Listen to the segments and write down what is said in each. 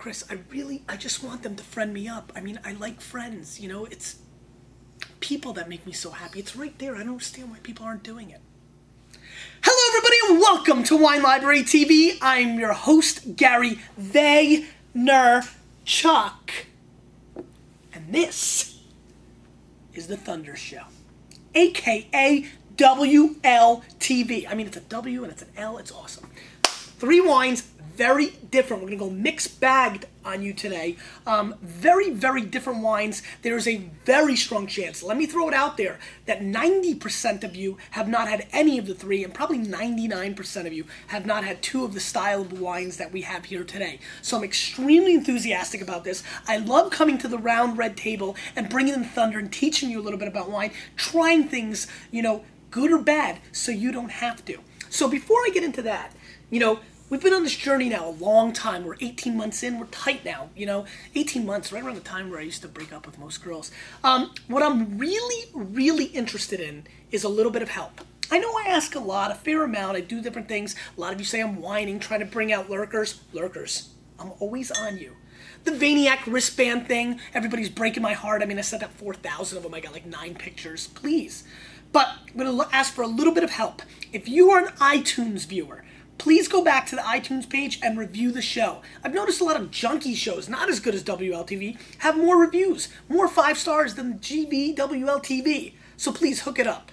Chris, I just want them to friend me up. I mean, I like friends, you know, it's people that make me so happy. It's right there. I don't understand why people aren't doing it. Hello, everybody, and welcome to Wine Library TV. I'm your host, Gary Vaynerchuk. And this is The Thunder Show, a.k.a. WLTV. I mean, it's a W and it's an L. It's awesome. 3 wines, very different. We're going to go mixed bagged on you today. Very, very different wines. There is a very strong chance, let me throw it out there, that 90% of you have not had any of the 3, and probably 99% of you have not had 2 of the style of wines that we have here today. So I'm extremely enthusiastic about this. I love coming to the round red table and bringing in thunder and teaching you a little bit about wine, trying things, you know, good or bad, so you don't have to. So before I get into that, you know, we've been on this journey now a long time. We're 18 months in. We're tight now, you know. 18 months, right around the time where I used to break up with most girls. What I'm really, really interested in is a little bit of help. I know I ask a fair amount. I do different things. A lot of you say I'm whining, trying to bring out lurkers. Lurkers. I'm always on you. The Vaniac wristband thing, everybody's breaking my heart. I mean, I sent out 4,000 of them. I got like 9 pictures. Please. But I'm going to ask for a little bit of help. If you are an iTunes viewer, please go back to the iTunes page and review the show. I've noticed a lot of junky shows, not as good as WLTV, have more reviews, more 5 stars than GV WLTV. So please hook it up.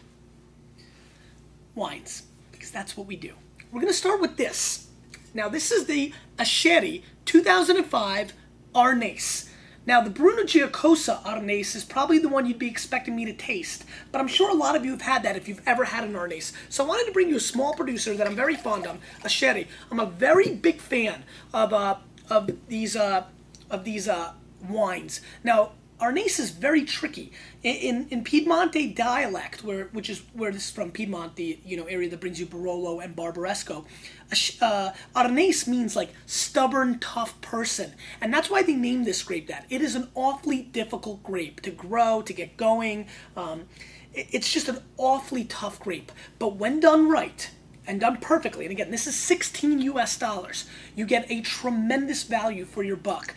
Wines, because that's what we do. We're going to start with this. Now this is the Asceri 2005 Arneis. Now, the Bruno Giacosa Arneis is probably the one you'd be expecting me to taste, but I'm sure a lot of you have had that if you've ever had an Arneis. So I wanted to bring you a small producer that I'm very fond of, Asceri. I'm a very big fan of these wines. Now, Arneis is very tricky. In Piedmont dialect, which is where this is from, Piedmont, the area that brings you Barolo and Barbaresco, Arneis means like stubborn, tough person, and that's why they named this grape that. It is an awfully difficult grape to grow, to get going. It's just an awfully tough grape, but when done right and done perfectly, and again, this is $16 US, you get a tremendous value for your buck.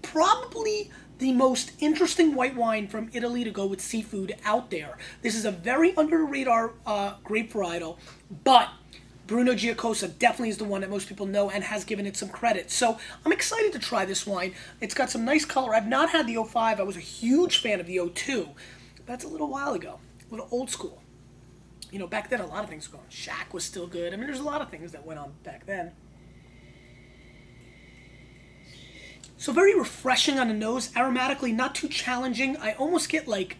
Probably the most interesting white wine from Italy to go with seafood out there. This is a very under-the-radar grape varietal, but Bruno Giacosa definitely is the one that most people know and has given it some credit. So I'm excited to try this wine. It's got some nice color. I've not had the 05. I was a huge fan of the 02. That's a little while ago, a little old school. You know, back then a lot of things were going. Shaq was still good. I mean, there's a lot of things that went on back then. So very refreshing on the nose, aromatically not too challenging. I almost get like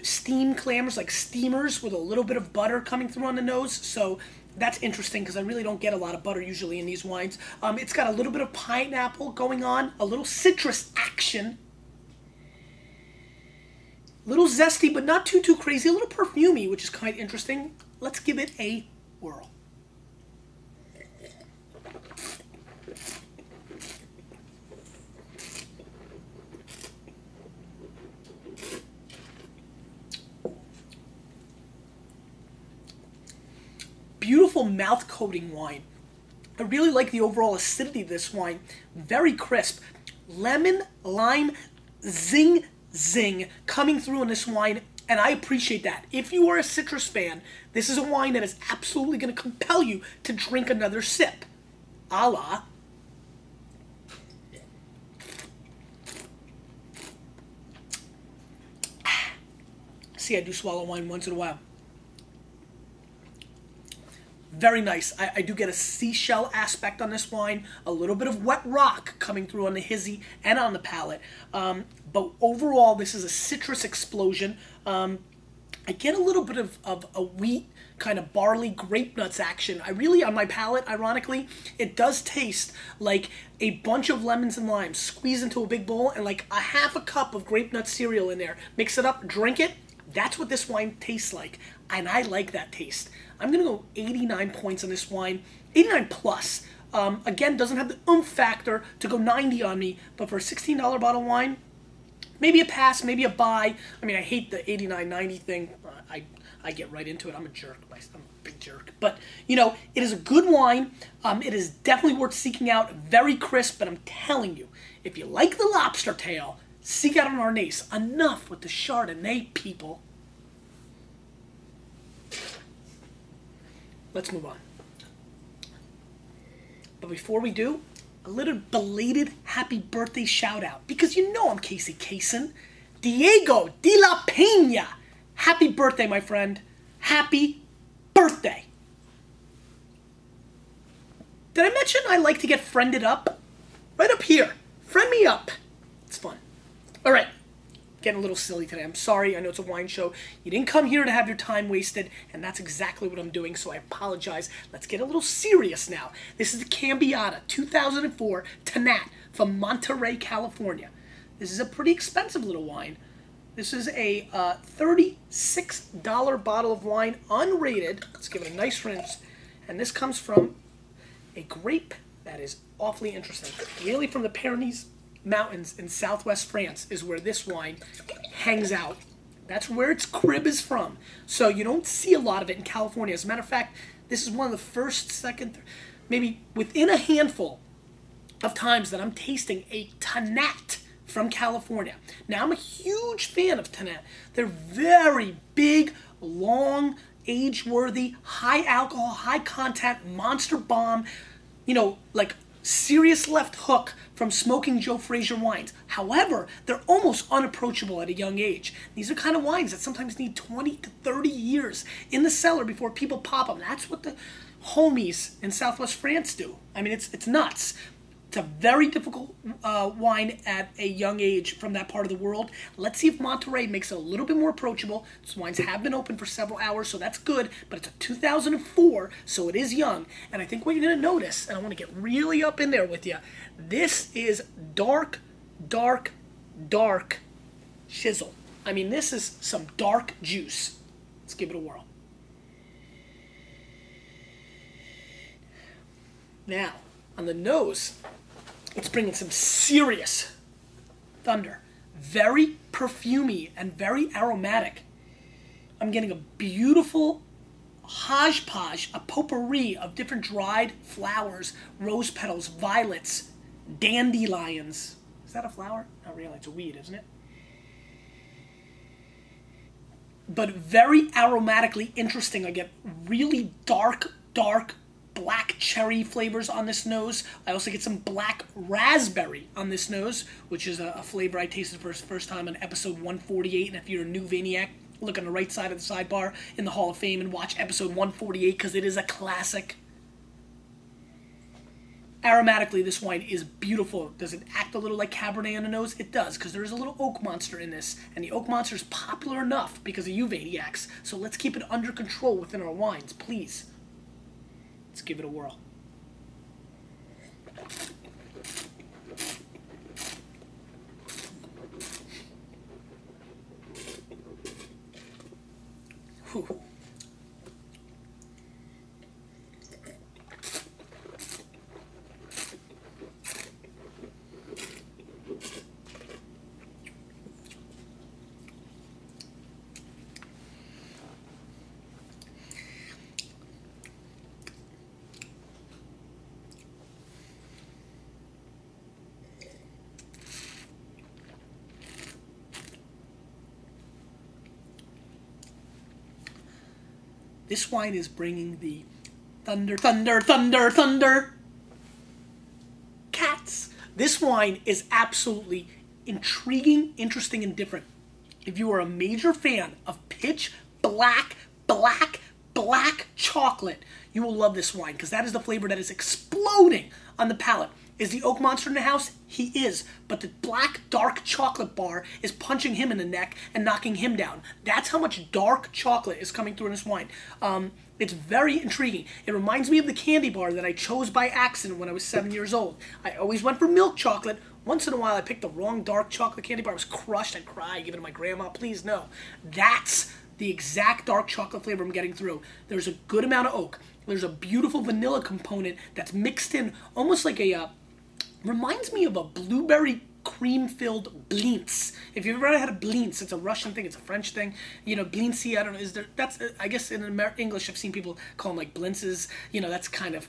steam clammers, like steamers with a little bit of butter coming through on the nose. So that's interesting because I really don't get a lot of butter usually in these wines. It's got a little bit of pineapple going on, a little citrus action. A little zesty, but not too crazy. A little perfumey, which is kind of interesting. Let's give it a whirl. Beautiful mouth coating wine. I really like the overall acidity of this wine. Very crisp. Lemon, lime, zing coming through in this wine, and I appreciate that. If you are a citrus fan, this is a wine that is absolutely going to compel you to drink another sip. A la see, I do swallow wine once in a while. Very nice. I do get a seashell aspect on this wine, a little bit of wet rock coming through on the hizzy and on the palate. But overall, this is a citrus explosion. I get a little bit of a wheat, kind of barley, grape nuts action. I really, on my palate, ironically, it does taste like a bunch of lemons and limes squeezed into a big bowl and like a half a cup of grape nut cereal in there. Mix it up, drink it. That's what this wine tastes like, and I like that taste. I'm going to go 89 points on this wine, 89 plus. Again, doesn't have the oomph factor to go 90 on me, but for a $16 bottle of wine, maybe a pass, maybe a buy. I mean, I hate the 89-90 thing. I I get right into it. I'm a jerk. I'm a big jerk. But, you know, it is a good wine. It is definitely worth seeking out. Very crisp, but I'm telling you, if you like the lobster tail, seek out an Arneis. Enough with the Chardonnay, people. Let's move on. But before we do, a little belated happy birthday shout out. Because you know I'm Casey Kaysen. Diego de la Peña. Happy birthday, my friend. Happy birthday. Did I mention I like to get friended up? Right up here. Friend me up. It's fun. All right. Getting a little silly today. I'm sorry. I know it's a wine show. You didn't come here to have your time wasted, and that's exactly what I'm doing, so I apologize. Let's get a little serious now. This is the Cambiata 2004 Tannat from Monterey, California. This is a pretty expensive little wine. This is a $36 bottle of wine, unrated. Let's give it a nice rinse. And this comes from a grape that is awfully interesting. Really from the Pyrenees Mountains in southwest France is where this wine hangs out. That's where its crib is from. So you don't see a lot of it in California. As a matter of fact, this is one of the first, second, maybe within a handful of times that I'm tasting a Tannat from California. Now, I'm a huge fan of Tannat. They're very big, long, age-worthy, high alcohol, high content, monster bomb, you know, like serious left hook from smoking Joe Frazier wines. However, they're almost unapproachable at a young age. These are kind of wines that sometimes need 20 to 30 years in the cellar before people pop them. That's what the homies in Southwest France do. I mean, it's nuts. It's a very difficult wine at a young age from that part of the world. Let's see if Monterey makes it a little bit more approachable. These wines have been open for several hours, so that's good. But it's a 2004, so it is young. And I think what you're going to notice, and I want to get really up in there with you, this is dark, dark, dark shizzle. I mean, this is some dark juice. Let's give it a whirl. Now, on the nose, it's bringing some serious thunder. Very perfumey and very aromatic. I'm getting a beautiful hodgepodge, a potpourri of different dried flowers, rose petals, violets, dandelions. Is that a flower? Not really, it's a weed, isn't it? But very aromatically interesting. I get really dark, dark black cherry flavors on this nose. I also get some black raspberry on this nose, which is a flavor I tasted for the first time on episode 148. And if you're a new Vaniac, look on the right side of the sidebar in the Hall of Fame and watch episode 148 because it is a classic. Aromatically, this wine is beautiful. Does it act a little like Cabernet on the nose? It does, because there is a little oak monster in this. And the oak monster is popular enough because of you Vaniacs. So let's keep it under control within our wines, please. Let's give it a whirl. Whew. This wine is bringing the thunder, thunder, thunder, thunder. Cats. This wine is absolutely intriguing, interesting, and different. If you are a major fan of pitch black, black, black chocolate, you will love this wine because that is the flavor that is exploding on the palate. Is the oak monster in the house? He is. But the black, dark chocolate bar is punching him in the neck and knocking him down. That's how much dark chocolate is coming through in this wine. It's very intriguing. It reminds me of the candy bar that I chose by accident when I was 7 years old. I always went for milk chocolate. Once in a while, I picked the wrong dark chocolate candy bar. I was crushed. I'd cry, give it to my grandma. Please, no. That's the exact dark chocolate flavor I'm getting through. There's a good amount of oak. There's a beautiful vanilla component that's mixed in almost like a... reminds me of a blueberry cream-filled blints. If you've ever had a blints, it's a Russian thing, it's a French thing. You know, blintsy, I don't know, is there, that's, I guess in English I've seen people call them like blintzes. You know, that's kind of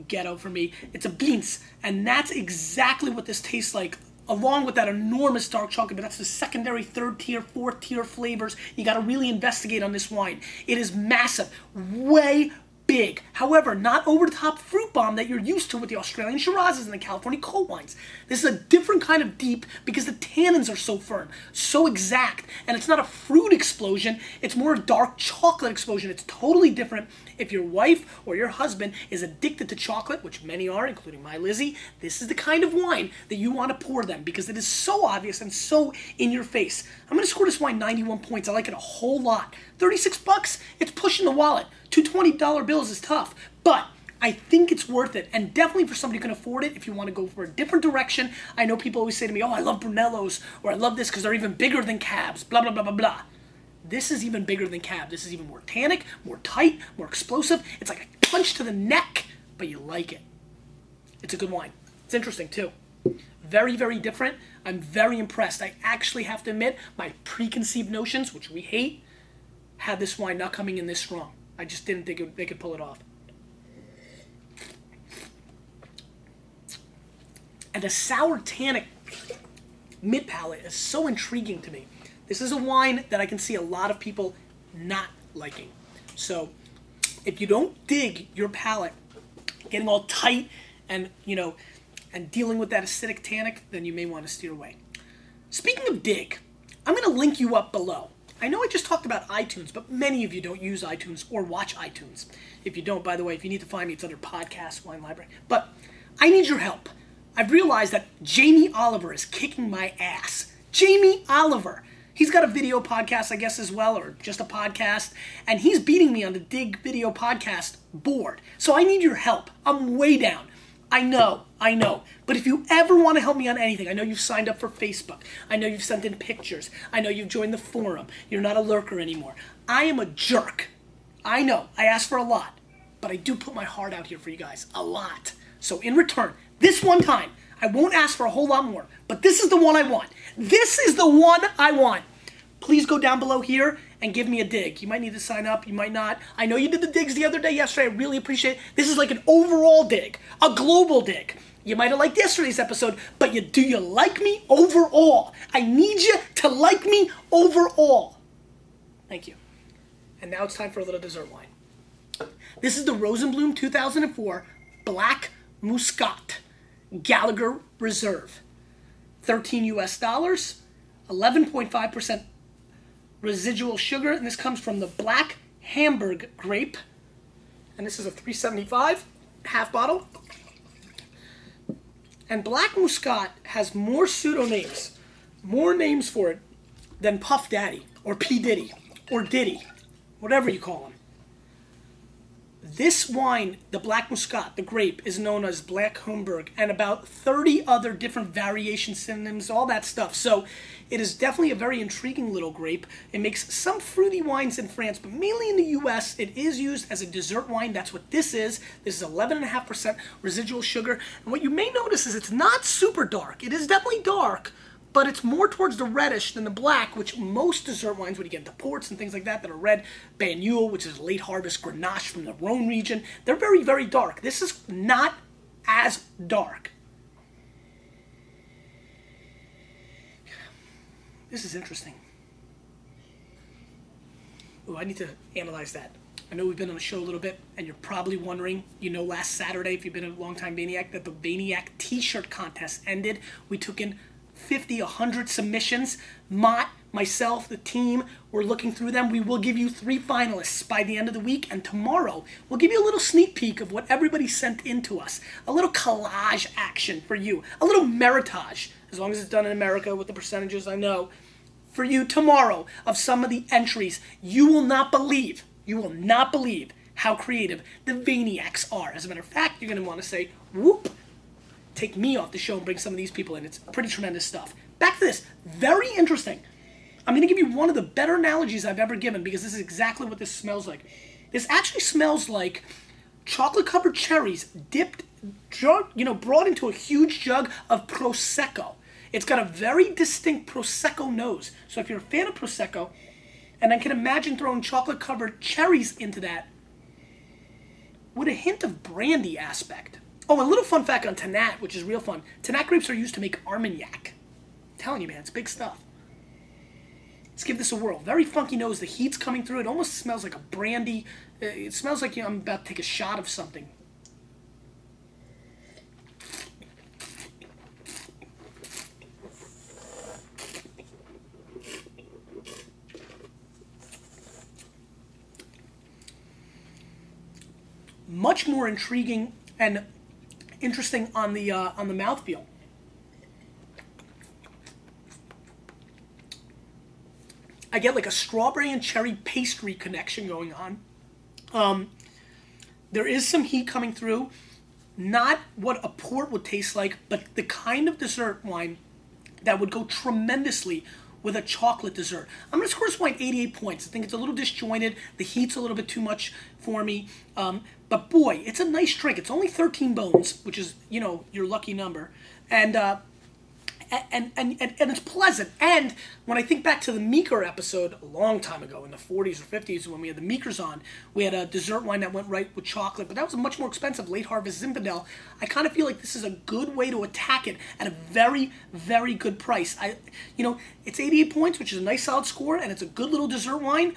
ghetto for me. It's a blints, and that's exactly what this tastes like, along with that enormous dark chocolate, but that's the secondary, third tier, fourth tier flavors. You got to really investigate on this wine. It is massive, way big. However, not over-the-top fruit bomb that you're used to with the Australian Shirazes and the California cold wines. This is a different kind of deep because the tannins are so firm, so exact, and it's not a fruit explosion, it's more a dark chocolate explosion. It's totally different. If your wife or your husband is addicted to chocolate, which many are, including my Lizzie, this is the kind of wine that you want to pour them because it is so obvious and so in your face. I'm going to score this wine 91 points. I like it a whole lot. 36 bucks, it's pushing the wallet. Two $20 bills is tough, but I think it's worth it, and definitely for somebody who can afford it if you want to go for a different direction. I know people always say to me, oh, I love Brunellos, or I love this because they're even bigger than Cabs, blah, blah, blah, blah, blah. This is even bigger than Cab. This is even more tannic, more tight, more explosive. It's like a punch to the neck, but you like it. It's a good wine. It's interesting, too. Very, very different. I'm very impressed. I actually have to admit, my preconceived notions, which we hate, had this wine not coming in this strong. I just didn't think they could pull it off. And the sour tannic mid palate is so intriguing to me. This is a wine that I can see a lot of people not liking. So if you don't dig your palate getting all tight and, you know, and dealing with that acidic tannic, then you may want to steer away. Speaking of dig, I'm going to link you up below. I know I just talked about iTunes, but many of you don't use iTunes or watch iTunes. If you don't, by the way, if you need to find me, it's under Podcasts, Wine Library. But I need your help. I've realized that Jamie Oliver is kicking my ass. Jamie Oliver. He's got a video podcast, I guess, as well, or just a podcast, and he's beating me on the Dig Video Podcast board. So I need your help. I'm way down. I know. But if you ever want to help me on anything, I know you've signed up for Facebook. I know you've sent in pictures. I know you've joined the forum. You're not a lurker anymore. I am a jerk. I know. I ask for a lot. But I do put my heart out here for you guys. A lot. So in return, this one time, I won't ask for a whole lot more. But this is the one I want. This is the one I want. Please go down below here and give me a dig. You might need to sign up. You might not. I know you did the digs the other day, yesterday. I really appreciate it. This is like an overall dig, a global dig. You might have liked yesterday's episode, but do you like me overall? I need you to like me overall. Thank you. And now it's time for a little dessert wine. This is the Rosenblum 2004 Black Muscat Gallagher Reserve. $13 US, 11.5% residual sugar, and this comes from the Black Hamburg grape. And this is a 375 half bottle. And Black Muscat has more pseudonames, more names for it than Puff Daddy or P. Diddy or Diddy, whatever you call him. This wine, the Black Muscat, the grape, is known as Black Hamburg, and about 30 other different variation synonyms, all that stuff. So it is definitely a very intriguing little grape. It makes some fruity wines in France, but mainly in the U.S. It is used as a dessert wine. That's what this is. This is 11.5% residual sugar. And what you may notice is it's not super dark. It is definitely dark, but it's more towards the reddish than the black, which most dessert wines, when you get into ports and things like that are red, Banyule, which is late harvest Grenache from the Rhone region, they're very, very dark. This is not as dark. This is interesting. Oh, I need to analyze that. I know we've been on the show a little bit, and you're probably wondering, you know, last Saturday, if you've been a long-time Vaniac, that the Vaniac t-shirt contest ended. We took in 50, 100 submissions. Mott, myself, the team, we're looking through them. We will give you 3 finalists by the end of the week, and tomorrow we'll give you a little sneak peek of what everybody sent in to us. A little collage action for you. A little meritage, as long as it's done in America with the percentages I know, for you tomorrow of some of the entries. You will not believe how creative the Vaniacs are. As a matter of fact, you're going to want to say, whoop, take me off the show and bring some of these people in. It's pretty tremendous stuff. Back to this. Very interesting. I'm going to give you one of the better analogies I've ever given because this is exactly what this smells like. This actually smells like chocolate-covered cherries dipped, brought into a huge jug of Prosecco. It's got a very distinct Prosecco nose. So if you're a fan of Prosecco, and I can imagine throwing chocolate-covered cherries into that with a hint of brandy aspect. Oh, a little fun fact on Tannat, which is real fun. Tannat grapes are used to make Armagnac. I'm telling you, man, it's big stuff. Let's give this a whirl. Very funky nose. The heat's coming through. It almost smells like a brandy. It smells like, you know, I'm about to take a shot of something. Much more intriguing and interesting on the mouthfeel. I get like a strawberry and cherry pastry connection going on. There is some heat coming through. Not what a port would taste like, but the kind of dessert wine that would go tremendously with a chocolate dessert. I'm going to score this wine 88 points. I think it's a little disjointed. The heat's a little bit too much for me. But boy, it's a nice drink. It's only 13 bones, which is, you know, your lucky number. And it's pleasant. And when I think back to the Meeker episode a long time ago in the 40s or 50s when we had the Meekers on, we had a dessert wine that went right with chocolate, but that was a much more expensive late harvest Zinfandel. I kind of feel like this is a good way to attack it at a very, very good price. You know, it's 88 points, which is a nice solid score, and it's a good little dessert wine.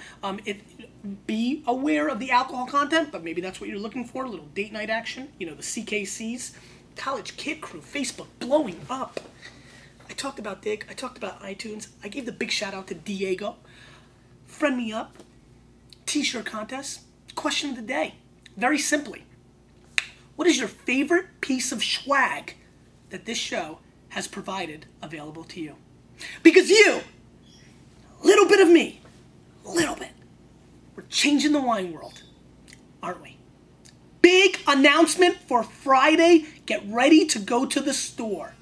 Be aware of the alcohol content, but maybe that's what you're looking for, a little date night action. You know, the CKCs, College Kid Crew, Facebook blowing up. I talked about Dig. I talked about iTunes. I gave the big shout out to Diego. Friend me up. T-shirt contest. Question of the day. Very simply. What is your favorite piece of swag that this show has provided available to you? Because you, a little bit of me, a little bit, we're changing the wine world, aren't we? Big announcement for Friday. Get ready to go to the store.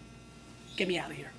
Get me out of here.